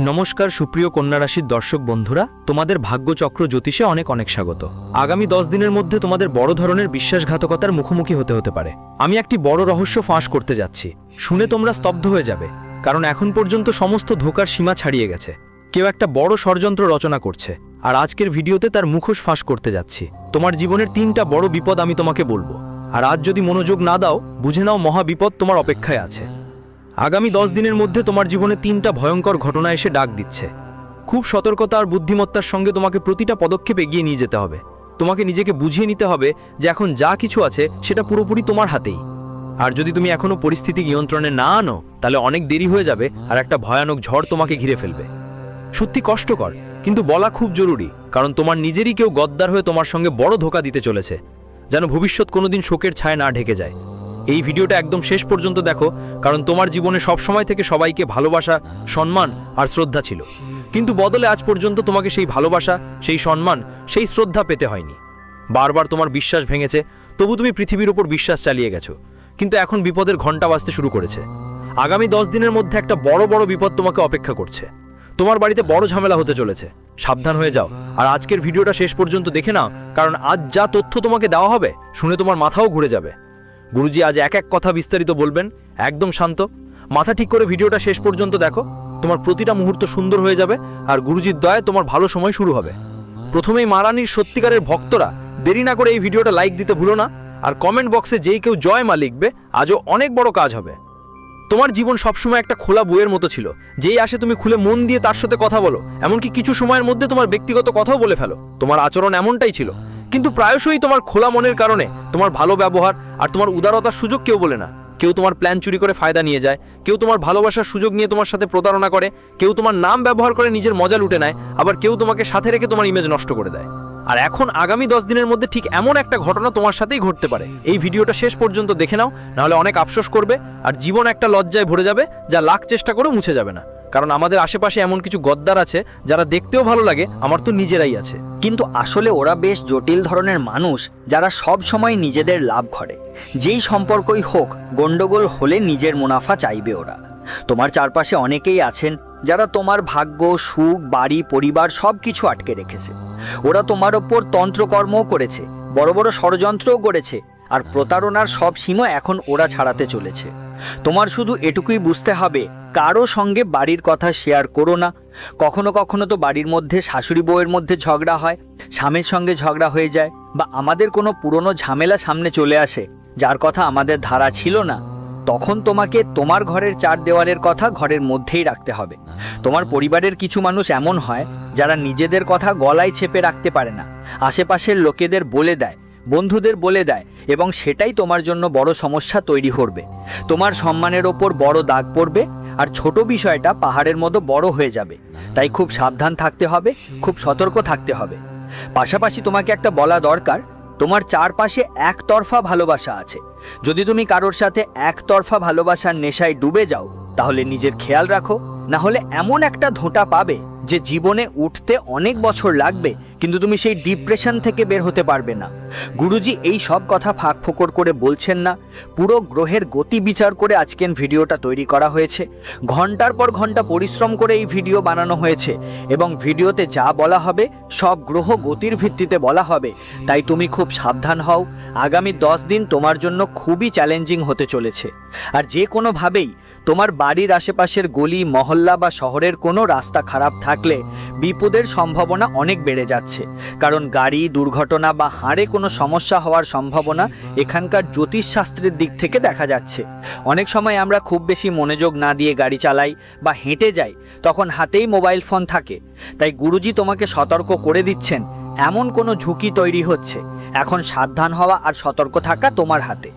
নমস্কার সুপ্রিয় কন্যা রাশির দর্শক বন্ধুরা, তোমাদের ভাগ্যচক্র জ্যোতিষে অনেক অনেক স্বাগত। আগামী 10 দিনের মধ্যে তোমাদের বড় ধরনের বিশ্বাসঘাতকতার মুখোমুখি হতে পারে। আমি একটি বড় রহস্য ফাঁস করতে যাচ্ছি। শুনে তোমরা স্তব্ধ হয়ে যাবে, কারণ এখন পর্যন্ত সমস্ত ধোঁকার সীমা ছাড়িয়ে গেছে। কেউ একটা বড় ষড়যন্ত্র রচনা করছে, আর আজকের ভিডিওতে তার মুখোশ ফাঁস করতে যাচ্ছি। তোমার জীবনের 3টা বড় বিপদ আমি তোমাকে বলবো, আর আজ যদি মনোযোগ না দাও, বুঝে নাও মহা বিপদ তোমার অপেক্ষায় আছে। আগামী 10 দিনের মধ্যে তোমার জীবনে 3টা ভয়ঙ্কর ঘটনা এসে ডাক দিচ্ছে। খুব সতর্কতা আর বুদ্ধিমত্তার সঙ্গে তোমাকে প্রতিটা পদক্ষেপ এগিয়ে নিয়ে যেতে হবে। তোমাকে নিজেকে বুঝিয়ে নিতে হবে যে এখন যা কিছু আছে সেটা পুরোপুরি তোমার হাতেই। আর যদি তুমি এখনো পরিস্থিতি নিয়ন্ত্রণে না আনো, তাহলে অনেক দেরি হয়ে যাবে আর একটা ভয়ানক ঝড় তোমাকে ঘিরে ফেলবে। সত্যি কষ্টকর, কিন্তু বলা খুব জরুরি, কারণ তোমার নিজেরই কেউ গদ্দার হয়ে তোমার সঙ্গে বড় ধোঁকা দিতে চলেছে, যেন ভবিষ্যৎ কোনোদিন শোকের ছায়া না ঢেকে যায়। এই ভিডিওটা একদম শেষ পর্যন্ত দেখো, কারণ তোমার জীবনে সব সময় থেকে সবাইকে ভালোবাসা, সম্মান আর শ্রদ্ধা ছিল, কিন্তু বদলে আজ পর্যন্ত তোমাকে সেই ভালোবাসা, সেই সম্মান, সেই শ্রদ্ধা পেতে হয়নি। বারবার তোমার বিশ্বাস ভেঙেছে, তবু তুমি পৃথিবীর উপর বিশ্বাস চালিয়ে গেছো, কিন্তু এখন বিপদের ঘণ্টা বাজতে শুরু করেছে। আগামী 10 দিনের মধ্যে একটা বড় বিপদ তোমাকে অপেক্ষা করছে। তোমার বাড়িতে বড় ঝামেলা হতে চলেছে, সাবধান হয়ে যাও। আর আজকের ভিডিওটা শেষ পর্যন্ত দেখে নাও, কারণ আজ যা তথ্য তোমাকে দেওয়া হবে, শুনে তোমার মাথাও ঘুরে যাবে। গুরুজি আজ এক এক কথা বিস্তারিত বলবেন, একদম শান্ত, মাথা ঠিক করে ভিডিওটা শেষ পর্যন্ত দেখো। তোমার প্রতিটা মুহূর্ত সুন্দর হয়ে যাবে, আর গুরুজির দয়ায় তোমার ভালো সময় শুরু হবে। প্রথমেই মা রানীর সত্যিকারের ভক্তরা দেরি না করে এই ভিডিওটা লাইক দিতে ভুলো না, আর কমেন্ট বক্সে যেই কেউ জয় মা লিখবে, আজও অনেক বড় কাজ হবে। তোমার জীবন সবসময় একটা খোলা বইয়ের মতো ছিল, যেই আসে তুমি খুলে মন দিয়ে তার সাথে কথা বলো, এমনকি কিছু সময়ের মধ্যে তোমার ব্যক্তিগত কথাও বলে ফেলো। তোমার আচরণ এমনটাই ছিল, কিন্তু প্রায়শই তোমার খোলা মনের কারণে তোমার ভালো ব্যবহার আর তোমার উদারতার সুযোগ কেউ বলে না। কেউ তোমার প্ল্যান চুরি করে ফায়দা নিয়ে যায়, কেউ তোমার ভালোবাসার সুযোগ নিয়ে তোমার সাথে প্রতারণা করে, কেউ তোমার নাম ব্যবহার করে নিজের মজা লুটে নেয়, আবার কেউ তোমাকে সাথে রেখে তোমার ইমেজ নষ্ট করে দেয়। আর এখন আগামী 10 দিনের মধ্যে ঠিক এমন একটা ঘটনা তোমার সাথেই ঘটতে পারে। এই ভিডিওটা শেষ পর্যন্ত দেখে নাও, নাহলে অনেক আফসোস করবে, আর জীবন একটা লজ্জায় ভরে যাবে, যা লাখ চেষ্টা করে মুছে যাবে না। কারণ আমাদের আশেপাশে এমন কিছু গদ্দার আছে, যারা দেখতেও ভালো লাগে, আমার তো নিজেরাই আছে, কিন্তু আসলে ওরা বেশ জটিল ধরনের মানুষ, যারা সব সময় নিজেদের লাভ করে। যেই সম্পর্কই হোক, গন্ডগোল হলে নিজের মুনাফা চাইবে ওরা। তোমার চারপাশে অনেকেই আছেন যারা তোমার ভাগ্য, সুখ, বাড়ি, পরিবার সব কিছু আটকে রেখেছে। ওরা তোমার ওপর তন্ত্রকর্মও করেছে, বড় বড় ষড়যন্ত্রও করেছে, আর প্রতারণার সব সীমা এখন ওরা ছাড়াতে চলেছে। তোমার শুধু এটুকুই বুঝতে হবে, কারো সঙ্গে বাড়ির কথা শেয়ার করো না। কখনো কখনো তো বাড়ির মধ্যে শাশুড়ি বউয়ের মধ্যে ঝগড়া হয়, স্বামীর সঙ্গে ঝগড়া হয়ে যায়, বা আমাদের কোনো পুরনো ঝামেলা সামনে চলে আসে, যার কথা আমাদের ধারা ছিল না। তখন তোমাকে তোমার ঘরের 4 দেওয়ালের কথা ঘরের মধ্যেই রাখতে হবে। তোমার পরিবারের কিছু মানুষ এমন হয়, যারা নিজেদের কথা গলায় চেপে রাখতে পারে না, আশেপাশের লোকেদের বলে দেয়, বন্ধুদের বলে দেয়, এবং সেটাই তোমার জন্য বড় সমস্যা তৈরি করবে। তোমার সম্মানের ওপর বড় দাগ পড়বে, আর ছোট বিষয়টা পাহাড়ের মতো বড় হয়ে যাবে। তাই খুব সাবধান থাকতে হবে, খুব সতর্ক থাকতে হবে। পাশাপাশি তোমাকে একটা বলা দরকার, তোমার চারপাশে একতরফা ভালোবাসা আছে। যদি তুমি কারোর সাথে একতরফা ভালোবাসার নেশায় ডুবে যাও, তাহলে নিজের খেয়াল রাখো, না হলে এমন একটা ধোঁটা পাবে যে জীবনে উঠতে অনেক বছর লাগবে, কিন্তু তুমি সেই ডিপ্রেশন থেকে বের হতে পারবে না। গুরুজি এই সব কথা ফাঁক ফোকর করে বলছেন না, পুরো গ্রহের গতি বিচার করে আজকের ভিডিওটা তৈরি করা হয়েছে। ঘন্টার পর ঘন্টা পরিশ্রম করে এই ভিডিও বানানো হয়েছে, এবং ভিডিওতে যা বলা হবে সব গ্রহ গতির ভিত্তিতে বলা হবে। তাই তুমি খুব সাবধান হও। আগামী 10 দিন তোমার জন্য খুবই চ্যালেঞ্জিং হতে চলেছে। আর যে কোনোভাবেই তোমার বাড়ির আশেপাশের গলি, মহল্লা বা শহরের কোনো রাস্তা খারাপ থাকলে বিপদের সম্ভাবনা অনেক বেড়ে যাচ্ছে, কারণ গাড়ি দুর্ঘটনা বা হাড়ে কোনো সমস্যা হওয়ার সম্ভাবনা এখানকার জ্যোতিষশাস্ত্রের দিক থেকে দেখা যাচ্ছে। অনেক সময় আমরা খুব বেশি মনোযোগ না দিয়ে গাড়ি চালাই বা হেঁটে যাই, তখন হাতেই মোবাইল ফোন থাকে। তাই গুরুজি তোমাকে সতর্ক করে দিচ্ছেন, এমন কোনো ঝুঁকি তৈরি হচ্ছে, এখন সাবধান হওয়া আর সতর্ক থাকা তোমার হাতে।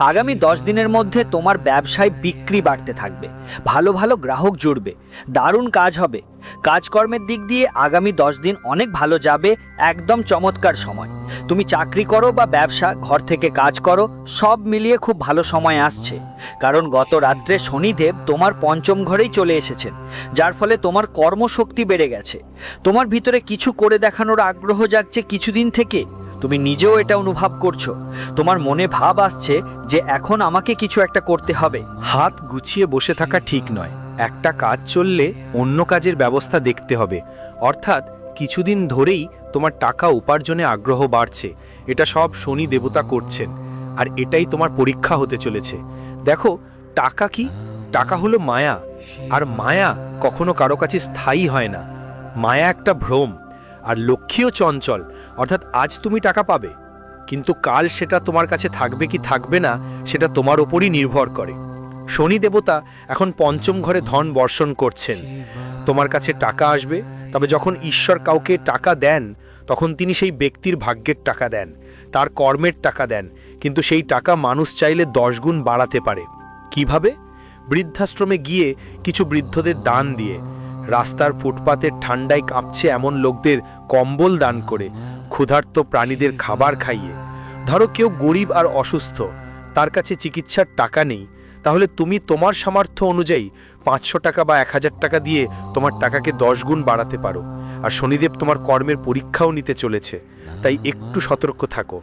আগামী 10 দিনের মধ্যে তোমার ব্যবসায় বিক্রি বাড়তে থাকবে, ভালো ভালো গ্রাহক জুড়বে, দারুণ কাজ হবে। কাজকর্মের দিক দিয়ে আগামী 10 দিন অনেক ভালো যাবে, একদম চমৎকার সময়। তুমি চাকরি করো বা ব্যবসা, ঘর থেকে কাজ করো, সব মিলিয়ে খুব ভালো সময় আসছে। কারণ গত রাত্রে শনিদেব তোমার 5ম ঘরেই চলে এসেছেন, যার ফলে তোমার কর্মশক্তি বেড়ে গেছে। তোমার ভিতরে কিছু করে দেখানোর আগ্রহ জাগছে কিছুদিন থেকে, তুমি নিজেও এটা অনুভব করছো। তোমার মনে ভাব আসছে যে এখন আমাকে কিছু একটা করতে হবে। হাত গুছিয়ে বসে থাকা ঠিক নয়, একটা কাজ চললে অন্য কাজের ব্যবস্থা দেখতে হবে, অর্থাৎ কিছুদিন ধরেই তোমার টাকা উপার্জনে আগ্রহ বাড়ছে। এটা সব শনি দেবতা করছেন, আর এটাই তোমার পরীক্ষা হতে চলেছে। দেখো, টাকা কি? টাকা হলো মায়া, আর মায়া কখনো কারো কাছে স্থায়ী হয় না। মায়া একটা ভ্রম, আর লক্ষ্মীও চঞ্চল। অর্থাৎ আজ তুমি টাকা পাবে, কিন্তু কাল সেটা তোমার কাছে থাকবে কি থাকবে না সেটা তোমার ওপরই নির্ভর করে। শনি দেবতা এখন পঞ্চম ঘরে ধন বর্ষণ করছেন। তোমার কাছে টাকা আসবে, তবে যখন ঈশ্বর কাউকে টাকা দেন তখন তিনি সেই ব্যক্তির ভাগ্যের টাকা দেন, তার কর্মের টাকা দেন, কিন্তু সেই টাকা মানুষ চাইলে 10 গুণ বাড়াতে পারে। কিভাবে? বৃদ্ধাশ্রমে গিয়ে কিছু বৃদ্ধদের দান দিয়ে, রাস্তার ফুটপাতের ঠান্ডায় কাঁপছে এমন লোকদের কম্বল দান করে, ক্ষুধার্ত প্রাণীদের খাবার খাইয়ে। ধরো কেউ গরিব আর অসুস্থ, তার কাছে চিকিৎসার টাকা নেই, তাহলে তুমি তোমার সামর্থ্য অনুযায়ী 500 টাকা বা 1000 টাকা দিয়ে তোমার টাকাকে 10 গুণ বাড়াতে পারো। আর শনিদেব তোমার কর্মের পরীক্ষাও নিতে চলেছে, তাই একটু সতর্ক থাকো।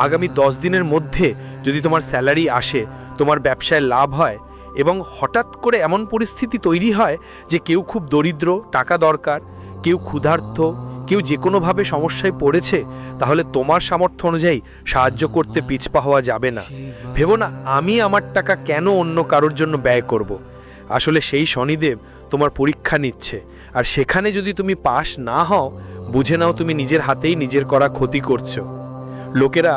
আগামী 10 দিনের মধ্যে যদি তোমার স্যালারি আসে, তোমার ব্যবসায় লাভ হয়, এবং হঠাৎ করে এমন পরিস্থিতি তৈরি হয় যে কেউ খুব দরিদ্র, টাকা দরকার, কেউ ক্ষুধার্ত, কেউ যে কোনোভাবে সমস্যায় পড়েছে, তাহলে তোমার সামর্থ্য অনুযায়ী সাহায্য করতে পিছপা হওয়া যাবে না। ভেবো না আমি আমার টাকা কেন অন্য কারোর জন্য ব্যয় করব। আসলে সেই শনিদেব তোমার পরীক্ষা নিচ্ছে, আর সেখানে যদি তুমি পাশ না হও, বুঝে নাও তুমি নিজের হাতেই নিজের করা ক্ষতি করছো। লোকেরা,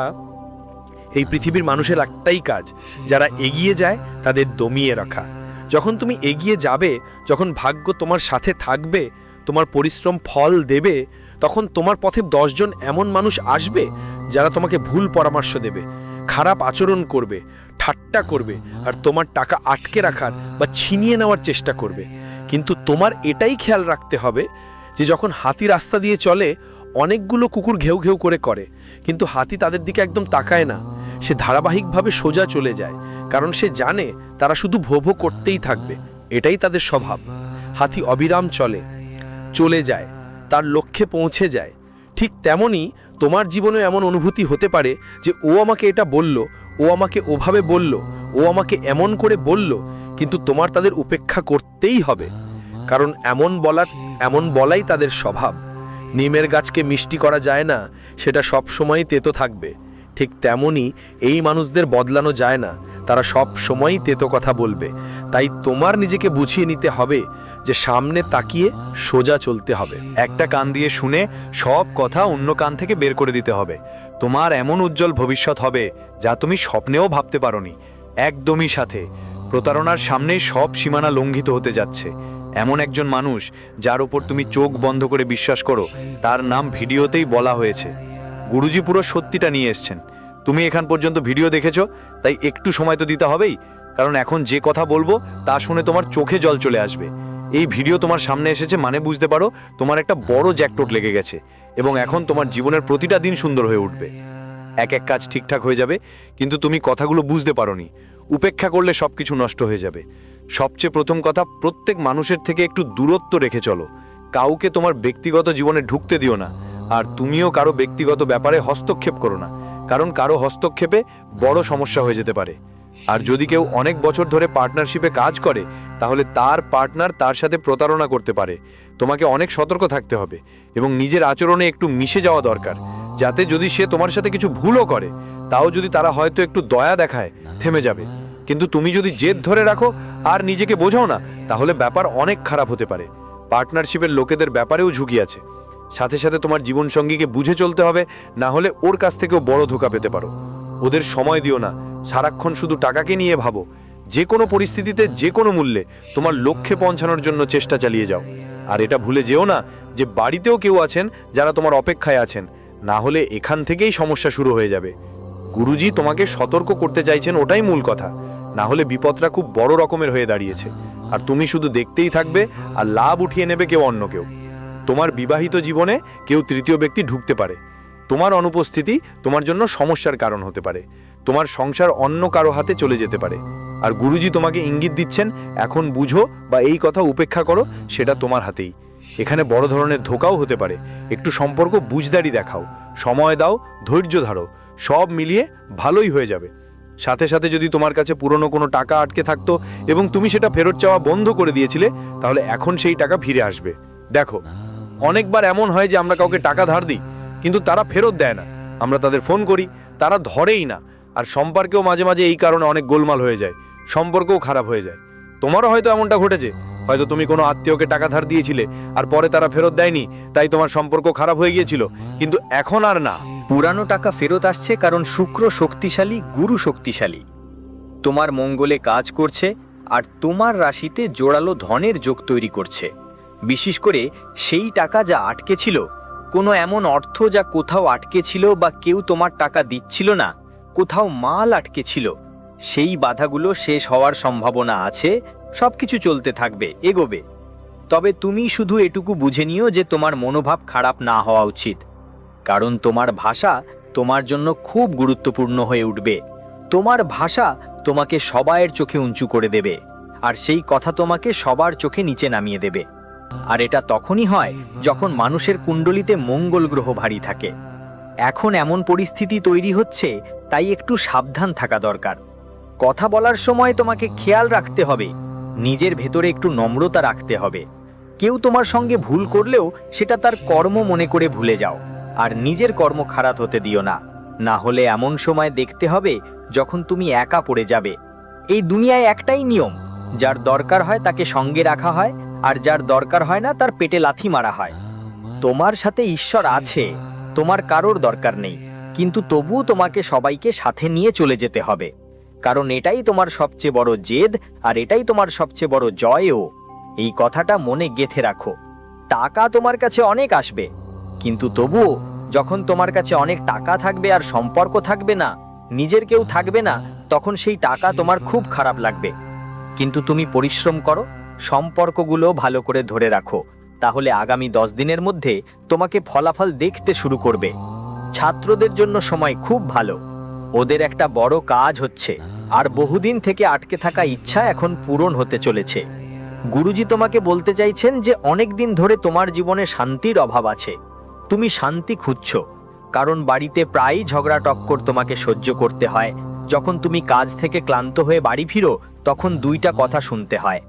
এই পৃথিবীর মানুষের একটাই কাজ, যারা এগিয়ে যায় তাদের দমিয়ে রাখা। যখন তুমি এগিয়ে যাবে, যখন ভাগ্য তোমার সাথে থাকবে, তোমার পরিশ্রম ফল দেবে, তখন তোমার পথে 10 জন এমন মানুষ আসবে যারা তোমাকে ভুল পরামর্শ দেবে, খারাপ আচরণ করবে, ঠাট্টা করবে, আর তোমার টাকা আটকে রাখার বা ছিনিয়ে নেওয়ার চেষ্টা করবে। কিন্তু তোমার এটাই খেয়াল রাখতে হবে যে যখন হাতি রাস্তা দিয়ে চলে, অনেকগুলো কুকুর ঘেউ ঘেউ করে, কিন্তু হাতি তাদের দিকে একদম তাকায় না। সে ধারাবাহিকভাবে সোজা চলে যায়, কারণ সে জানে তারা শুধু ভো ভো করতেই থাকবে, এটাই তাদের স্বভাব। হাতি অবিরাম চলে যায়, তার লক্ষ্যে পৌঁছে যায়। ঠিক তেমনই তোমার জীবনে এমন অনুভূতি হতে পারে যে ও আমাকে এটা বলল, ও আমাকে ওভাবে বলল, ও আমাকে এমন করে বলল, কিন্তু তোমার তাদের উপেক্ষা করতেই হবে, কারণ এমন বলাই তাদের স্বভাব। নিমের গাছকে মিষ্টি করা যায় না, সেটা সব সময়ই তেতো থাকবে। ঠিক তেমনই এই মানুষদের বদলানো যায় না, তারা সব সময়ই তেতো কথা বলবে। তাই তোমার নিজেকে বুঝিয়ে নিতে হবে যে সামনে তাকিয়ে সোজা চলতে হবে। একটা কান দিয়ে শুনে সব কথা অন্য কান থেকে বের করে দিতে হবে। তোমার এমন উজ্জ্বল ভবিষ্যৎ হবে যা তুমি স্বপ্নেও ভাবতে পারোনি। একদমই সাথে প্রতারণার সামনেই সব সীমানা লঙ্ঘিত হতে যাচ্ছে। এমন একজন মানুষ যার ওপর তুমি চোখ বন্ধ করে বিশ্বাস করো, তার নাম ভিডিওতেই বলা হয়েছে। গুরুজি পুরো সত্যিটা নিয়ে এসছেন। তুমি এখান পর্যন্ত ভিডিও দেখেছো, তাই একটু সময় তো দিতে হবেই, কারণ এখন যে কথা বলবো তা শুনে তোমার চোখে জল চলে আসবে। এই ভিডিও তোমার সামনে এসেছে মানে বুঝতে পারো তোমার একটা বড় জ্যাকপট লেগে গেছে, এবং এখন তোমার জীবনের প্রতিটা দিন সুন্দর হয়ে উঠবে। এক কাজ ঠিকঠাক হয়ে যাবে, কিন্তু তুমি কথাগুলো বুঝতে পারোনি। উপেক্ষা করলে সবকিছু নষ্ট হয়ে যাবে। সবচেয়ে প্রথম কথা, প্রত্যেক মানুষের থেকে একটু দূরত্ব রেখে চলো। কাউকে তোমার ব্যক্তিগত জীবনে ঢুকতে দিও না, আর তুমিও কারো ব্যক্তিগত ব্যাপারে হস্তক্ষেপ করো না, কারণ কারো হস্তক্ষেপে বড় সমস্যা হয়ে যেতে পারে। আর যদি কেউ অনেক বছর ধরে পার্টনারশিপে কাজ করে, তাহলে তার পার্টনার তার সাথে প্রতারণা করতে পারে। তোমাকে অনেক সতর্ক থাকতে হবে এবং নিজের আচরণে একটু মিশে যাওয়া দরকার, যাতে যদি সে তোমার সাথে কিছু ভুলও করে, তাও যদি তারা হয়তো একটু দয়া দেখায়, থেমে যাবে। কিন্তু তুমি যদি জেদ ধরে রাখো আর নিজেকে বোঝাও না, তাহলে ব্যাপার অনেক খারাপ হতে পারে। পার্টনারশিপের লোকেদের ব্যাপারেও ঝুঁকি আছে। সাথে সাথে তোমার জীবনসঙ্গীকে বুঝে চলতে হবে, না হলে ওর কাছ থেকেও বড় ধোঁকা পেতে পারো। ওদের সময় দিও না, সারাক্ষণ শুধু টাকাকে নিয়ে ভাবো। যে কোনো পরিস্থিতিতে যে কোনো মূল্যে তোমার লক্ষ্যে পৌঁছানোর জন্য চেষ্টা চালিয়ে যাও। আর এটা ভুলে যেও না যে বাড়িতেও কেউ আছেন যারা তোমার অপেক্ষায় আছেন, না হলে এখান থেকেই সমস্যা শুরু হয়ে যাবে। গুরুজি তোমাকে সতর্ক করতে চাইছেন, ওটাই মূল কথা। না হলে বিপদটা খুব বড় রকমের হয়ে দাঁড়িয়েছে, আর তুমি শুধু দেখতেই থাকবে আর লাভ উঠিয়ে নেবে কেউ অন্য কেউ। তোমার বিবাহিত জীবনে কেউ তৃতীয় ব্যক্তি ঢুকতে পারে। তোমার অনুপস্থিতি তোমার জন্য সমস্যার কারণ হতে পারে। তোমার সংসার অন্য কারো হাতে চলে যেতে পারে। আর গুরুজি তোমাকে ইঙ্গিত দিচ্ছেন, এখন বুঝো বা এই কথা উপেক্ষা করো, সেটা তোমার হাতেই। এখানে বড় ধরনের ধোঁকাও হতে পারে। একটু সম্পর্ক বুঝদারি দেখাও, সময় দাও, ধৈর্য ধরো, সব মিলিয়ে ভালোই হয়ে যাবে। সাথে সাথে যদি তোমার কাছে পুরনো কোনো টাকা আটকে থাকতো এবং তুমি সেটা ফেরত চাওয়া বন্ধ করে দিয়েছিলে, তাহলে এখন সেই টাকা ফিরে আসবে। দেখো, অনেকবার এমন হয় যে আমরা কাউকে টাকা ধার দিই, কিন্তু তারা ফেরত দেয় না। আমরা তাদের ফোন করি, তারা ধরেই না। আর সম্পর্কেও মাঝে মাঝে এই কারণে অনেক গোলমাল হয়ে যায়, সম্পর্কও খারাপ হয়ে যায়। তোমারও হয়তো এমনটা ঘটেছে। হয়তো তুমি কোনো আত্মীয়কে টাকা ধার দিয়েছিলে, আর পরে তারা ফেরত দেয়নি, তাই তোমার সম্পর্ক খারাপ হয়ে গিয়েছিল। কিন্তু এখন আর না। পুরানো টাকা ফেরত আসছে কারণ শুক্র শক্তিশালী, গুরু শক্তিশালী, তোমার মঙ্গলে কাজ করছে আর তোমার রাশিতে জোরালো ধনের যোগ তৈরি করছে। বিশেষ করে সেই টাকা যা আটকে ছিল, কোনো এমন অর্থ যা কোথাও আটকে ছিল বা কেউ তোমার টাকা দিচ্ছিল না, কোথাও মাল আটকে ছিল, সেই বাধাগুলো শেষ হওয়ার সম্ভাবনা আছে। সবকিছু চলতে থাকবে, এগোবে। তবে তুমি শুধু এটুকু বুঝে নিও যে তোমার মনোভাব খারাপ না হওয়া উচিত, কারণ তোমার ভাষা তোমার জন্য খুব গুরুত্বপূর্ণ হয়ে উঠবে। তোমার ভাষা তোমাকে সবাইয়ের চোখে উঁচু করে দেবে, আর সেই কথা তোমাকে সবার চোখে নিচে নামিয়ে দেবে। আর এটা তখনই হয় যখন মানুষের কুণ্ডলিতে মঙ্গল গ্রহ ভারী থাকে। এখন এমন পরিস্থিতি তৈরি হচ্ছে, তাই একটু সাবধান থাকা দরকার। কথা বলার সময় তোমাকে খেয়াল রাখতে হবে, নিজের ভেতরে একটু নম্রতা রাখতে হবে। কেউ তোমার সঙ্গে ভুল করলেও সেটা তার কর্ম মনে করে ভুলে যাও, আর নিজের কর্ম খারাপ হতে দিও না। না হলে এমন সময় দেখতে হবে যখন তুমি একা পড়ে যাবে। এই দুনিয়ায় একটাই নিয়ম, যার দরকার হয় তাকে সঙ্গে রাখা হয়, আর যার দরকার হয় না তার পেটে লাথি মারা হয়। তোমার সাথে ঈশ্বর আছে, তোমার কারোর দরকার নেই, কিন্তু তবুও তোমাকে সবাইকে সাথে নিয়ে চলে যেতে হবে, কারণ এটাই তোমার সবচেয়ে বড় জেদ, আর এটাই তোমার সবচেয়ে বড় জয়ও। এই কথাটা মনে গেঁথে রাখো। টাকা তোমার কাছে অনেক আসবে, কিন্তু তবুও যখন তোমার কাছে অনেক টাকা থাকবে আর সম্পর্ক থাকবে না, নিজের কেউ থাকবে না, তখন সেই টাকা তোমার খুব খারাপ লাগবে। কিন্তু তুমি পরিশ্রম করো, সম্পর্কগুলো ভালো করে ধরে রাখো, তাহলে আগামী 10 দিনের মধ্যে তোমাকে ফলাফল দেখতে শুরু করবে। ছাত্রদের জন্য সময় খুব ভালো, ওদের একটা বড় কাজ হচ্ছে, আর বহুদিন থেকে আটকে থাকা ইচ্ছা এখন পূরণ হতে চলেছে। গুরুজি তোমাকে বলতে চাইছেন যে অনেক দিন ধরে তোমার জীবনে শান্তির অভাব আছে। তুমি শান্তি খুঁজছো, কারণ বাড়িতে প্রায়ই ঝগড়া টক্কর তোমাকে সহ্য করতে হয়। যখন তুমি কাজ থেকে ক্লান্ত হয়ে বাড়ি ফিরো, তখন দুইটা কথা শুনতে হয়।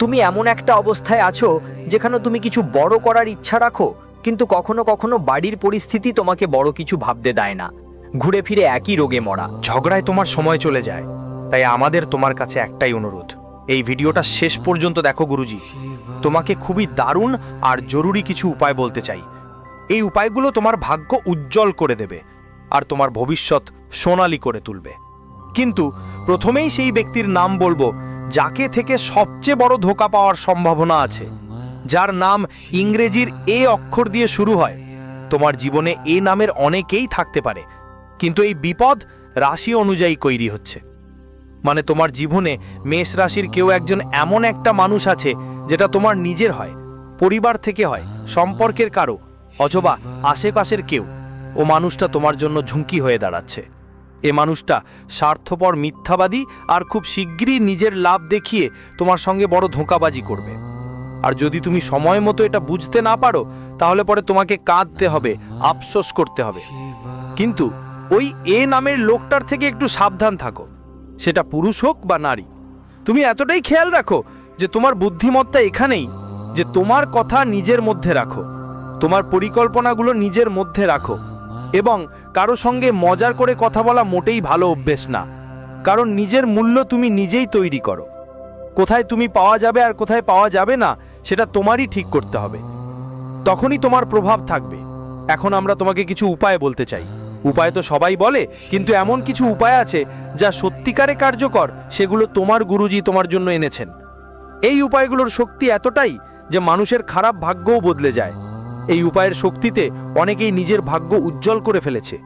তুমি এমন একটা অবস্থায় আছো যেখানে তুমি কিছু বড় করার ইচ্ছা রাখো, কিন্তু কখনো কখনো বাড়ির পরিস্থিতি তোমাকে বড় কিছু ভাবতে দেয় না। ঘুরে ফিরে একই রোগে মরা। ঝগড়ায় তোমার সময় চলে যায়, তাই আমাদের তোমার কাছে একটাই অনুরোধ, এই ভিডিওটা শেষ পর্যন্ত দেখো। গুরুজি তোমাকে খুবই দারুণ আর জরুরি কিছু উপায় বলতে চাই। এই উপায়গুলো তোমার ভাগ্য উজ্জ্বল করে দেবে আর তোমার ভবিষ্যৎ সোনালী করে তুলবে। কিন্তু প্রথমেই সেই ব্যক্তির নাম বলবো যাকে থেকে সবচেয়ে বড় ধোঁকা পাওয়ার সম্ভাবনা আছে, যার নাম ইংরেজির এ অক্ষর দিয়ে শুরু হয়। তোমার জীবনে এ নামের অনেকেই থাকতে পারে, কিন্তু এই বিপদ রাশি অনুযায়ী তৈরি হচ্ছে। মানে তোমার জীবনে মেষ রাশির কেউ একজন এমন একটা মানুষ আছে যেটা তোমার নিজের হয়, পরিবার থেকে হয়, সম্পর্কের কারো, অথবা আশেপাশের কেউ। ও মানুষটা তোমার জন্য ঝুঁকি হয়ে দাঁড়াচ্ছে। এ মানুষটা স্বার্থপর, মিথ্যাবাদী, আর খুব শিগগিরই নিজের লাভ দেখিয়ে তোমার সঙ্গে বড় ধোঁকাবাজি করবে। আর যদি তুমি সময় মতো এটা বুঝতে না পারো, তাহলে পরে তোমাকে কাঁদতে হবে, আফসোস করতে হবে। কিন্তু ওই এ নামের লোকটার থেকে একটু সাবধান থাকো, সেটা পুরুষ হোক বা নারী। তুমি এতটাই খেয়াল রাখো যে তোমার বুদ্ধিমত্তা এখানেই যে তোমার কথা নিজের মধ্যে রাখো, তোমার পরিকল্পনাগুলো নিজের মধ্যে রাখো, এবং কারো সঙ্গে মজার করে কথা বলা মোটেই ভালো অভ্যেস না, কারণ নিজের মূল্য তুমি নিজেই তৈরি করো। কোথায় তুমি পাওয়া যাবে আর কোথায় পাওয়া যাবে না সেটা তোমারই ঠিক করতে হবে, তখনই তোমার প্রভাব থাকবে। এখন আমরা তোমাকে কিছু উপায় বলতে চাই। উপায় তো সবাই বলে, কিন্তু এমন কিছু উপায় আছে যা সত্যিকারে কার্যকর, সেগুলো তোমার গুরুজি তোমার জন্য এনেছেন। এই উপায়গুলোর শক্তি এতটাই যে মানুষের খারাপ ভাগ্যও বদলে যায়। এই উপায়ের শক্তিতে অনেকেই নিজের ভাগ্য উজ্জ্বল করে ফেলেছে।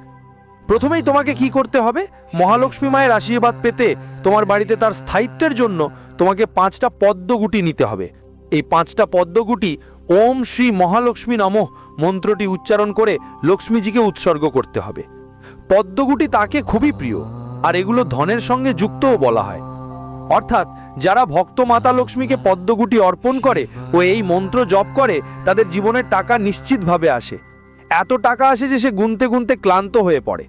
প্রথমেই তোমাকে কি করতে হবে, মহালক্ষ্মী মায়ের আশীর্বাদ পেতে তোমার বাড়িতে তার স্থায়িত্বের জন্য তোমাকে 5টা পদ্মগুটি নিতে হবে। এই 5টা পদ্মগুটি ওম শ্রী মহালক্ষ্মী নমঃ মন্ত্রটি উচ্চারণ করে লক্ষ্মীজিকে উৎসর্গ করতে হবে। পদ্মগুটি তাকে খুবই প্রিয়, আর এগুলো ধনের সঙ্গে যুক্তও বলা হয়। অর্থাৎ যারা ভক্ত মাতা লক্ষ্মীকে পদ্মগুটি অর্পণ করে ও এই মন্ত্র জপ করে, তাদের জীবনের টাকা নিশ্চিতভাবে আসে। এত টাকা আসে যে সে গুনতে গুনতে ক্লান্ত হয়ে পড়ে।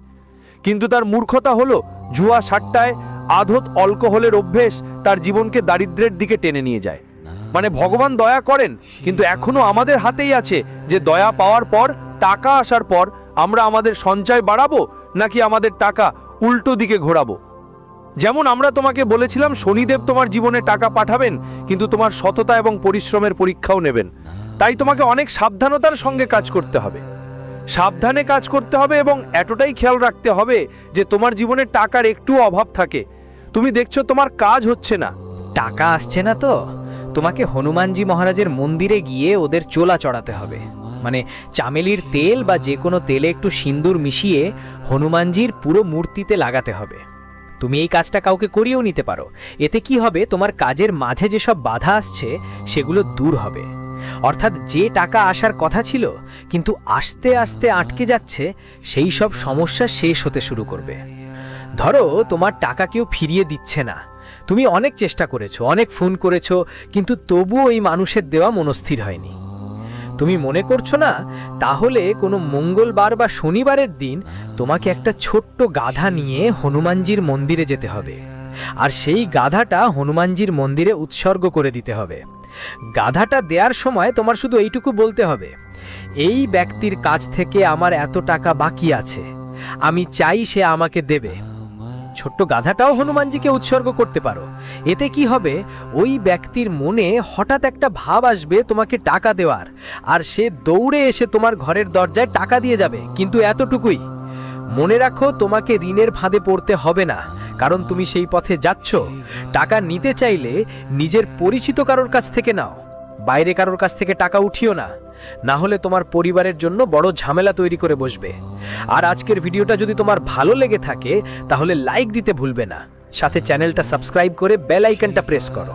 কিন্তু তার মূর্খতা হলো জুয়া সাট্টায় আধত অ্যালকোহলের অভ্যেস তার জীবনকে দারিদ্র্যের দিকে টেনে নিয়ে যায়। মানে ভগবান দয়া করেন, কিন্তু এখনো আমাদের হাতেই আছে যে দয়া পাওয়ার পর, টাকা আসার পর আমরা আমাদের সঞ্চয় বাড়াবো নাকি আমাদের টাকা উল্টো দিকে ঘোরাবো। যেমন আমরা তোমাকে বলেছিলাম শনিদেব তোমার জীবনে টাকা পাঠাবেন, কিন্তু তোমার সততা এবং পরিশ্রমের পরীক্ষাও নেবেন। তাই তোমাকে অনেক সাবধানতার সঙ্গে কাজ করতে হবে, সাবধানে কাজ করতে হবে এবং এতটাই খেয়াল রাখতে হবে যে তোমার জীবনে টাকার একটু অভাব থাকে। তুমি দেখছো তোমার কাজ হচ্ছে না। টাকা আসছে না তো তোমাকে হনুমানজি মহারাজের মন্দিরে গিয়ে ওদের চোলা চড়াতে হবে। মানে চামেলির তেল বা যে কোনো তেলে একটু সিন্দুর মিশিয়ে হনুমানজির পুরো মূর্তিতে লাগাতে হবে। তুমি এই কাজটা কাউকে করিয়েও নিতে পারো। এতে কি হবে, তোমার কাজের মাঝে যেসব বাধা আসছে সেগুলো দূর হবে। অর্থাৎ যে টাকা আসার কথা ছিল কিন্তু আস্তে আস্তে আটকে যাচ্ছে, সেই সব সমস্যা শেষ হতে শুরু করবে। ধরো তোমার টাকা কেউ ফিরিয়ে দিচ্ছে না, তুমি অনেক চেষ্টা করেছো, অনেক ফোন করেছো, কিন্তু তবুও এই মানুষের দেওয়া মনস্থির হয়নি। তুমি মনে করছো না? তাহলে কোনো মঙ্গলবার বা শনিবারের দিন তোমাকে একটা ছোট্ট গাধা নিয়ে হনুমানজির মন্দিরে যেতে হবে, আর সেই গাধাটা হনুমানজির মন্দিরে উৎসর্গ করে দিতে হবে। গাধাটা দেওয়ার সময় তোমার শুধু এইটুকু বলতে হবে, এই ব্যক্তির কাছ থেকে আমার এত টাকা বাকি আছে, আমি চাই সে আমাকে দেবে। ছোট্ট গাধাটাও হনুমানজিকে উৎসর্গ করতে পারো। এতে কি হবে, ওই ব্যক্তির মনে হঠাৎ একটা ভাব আসবে তোমাকে টাকা দেওয়ার, আর সে দৌড়ে এসে তোমার ঘরের দরজায় টাকা দিয়ে যাবে। কিন্তু এতটুকুই মনে রাখো, তোমাকে ঋণের ফাঁদে পড়তে হবে না, কারণ তুমি সেই পথে যাচ্ছ। টাকা নিতে চাইলে নিজের পরিচিত কারোর কাছ থেকে নাও, বাইরে কারোর কাছ থেকে টাকা উঠিও না, না হলে তোমার পরিবারের জন্য বড় ঝামেলা তৈরি করে বসবে। আর আজকের ভিডিওটা যদি তোমার ভালো লেগে থাকে তাহলে লাইক দিতে ভুলবে না, সাথে চ্যানেলটা সাবস্ক্রাইব করে বেল আইকনটা প্রেস করো।